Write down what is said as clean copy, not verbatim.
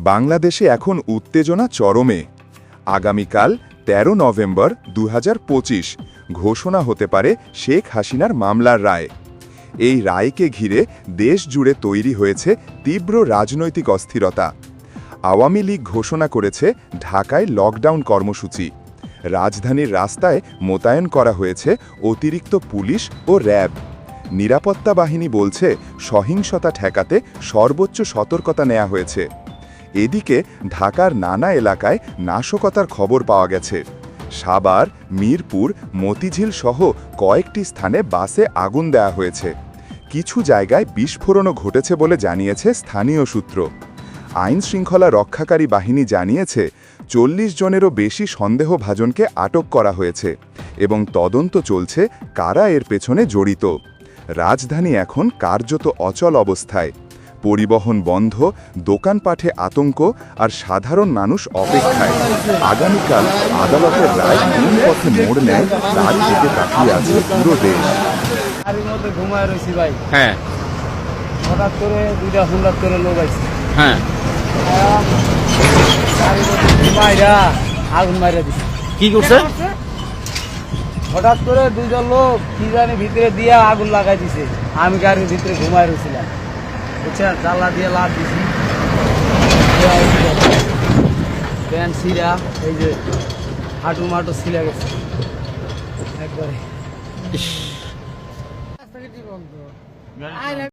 বাংলাদেশে এখন উত্তেজনা চরমে। আগামীকাল ১৩ নভেম্বর ২০২৫ ঘোষণা হতে পারে শেখ হাসিনার মামলার রায়। এই রায়কে ঘিরে দেশ জুড়ে তৈরি হয়েছে তীব্র রাজনৈতিক অস্থিরতা। আওয়ামী লীগ ঘোষণা করেছে ঢাকায় লকডাউন কর্মসূচি। রাজধানীর রাস্তায় মোতায়েন করা হয়েছে অতিরিক্ত পুলিশ ও র্যাব। নিরাপত্তা বাহিনী বলছে সহিংসতা ঠেকাতে সর্বোচ্চ সতর্কতা নেওয়া হয়েছে। এদিকে ঢাকার নানা এলাকায় নাশকতার খবর পাওয়া গেছে। সাভার, মিরপুর, মতিঝিল সহ কয়েকটি স্থানে বাসে আগুন দেওয়া হয়েছে। কিছু জায়গায় বিস্ফোরণও ঘটেছে বলে জানিয়েছে স্থানীয় সূত্র। আইন শৃঙ্খলা রক্ষাকারী বাহিনী জানিয়েছে ৪০ জনেরও বেশি সন্দেহভাজনকে আটক করা হয়েছে এবং তদন্ত চলছে কারা এর পেছনে জড়িত। রাজধানী এখন কার্যত অচল অবস্থায়। পরিবহন বন্ধ, দোকানপাটে আতঙ্ক আর সাধারণ মানুষ অপেক্ষায়। আগামীকাল আদালতের রায় কোন পথে মোড় নেয় তার দিকে তাকিয়ে আছে পুরো দেশ। ঘুমায় রয়েছি ভাই। হ্যাঁ হঠাৎ করে দুইটা হুল্লাদ করে লোক আছে। হ্যাঁ আগুন মাইরা দিচ্ছে। কি করছে? হঠাৎ করে দুইটা লোক কি জানি ভিতরে দিয়ে আগুন লাগাই দিছে। আমি গাড়ির ভিতরে ঘুমায় রয়েছিলাম, বুঝছেন, জানলা দিয়ে লাভ দিছি। প্যান্ট ছিঁড়া, এই যে হাঁটু মাটু ছিঁড়া গেছে একবারে।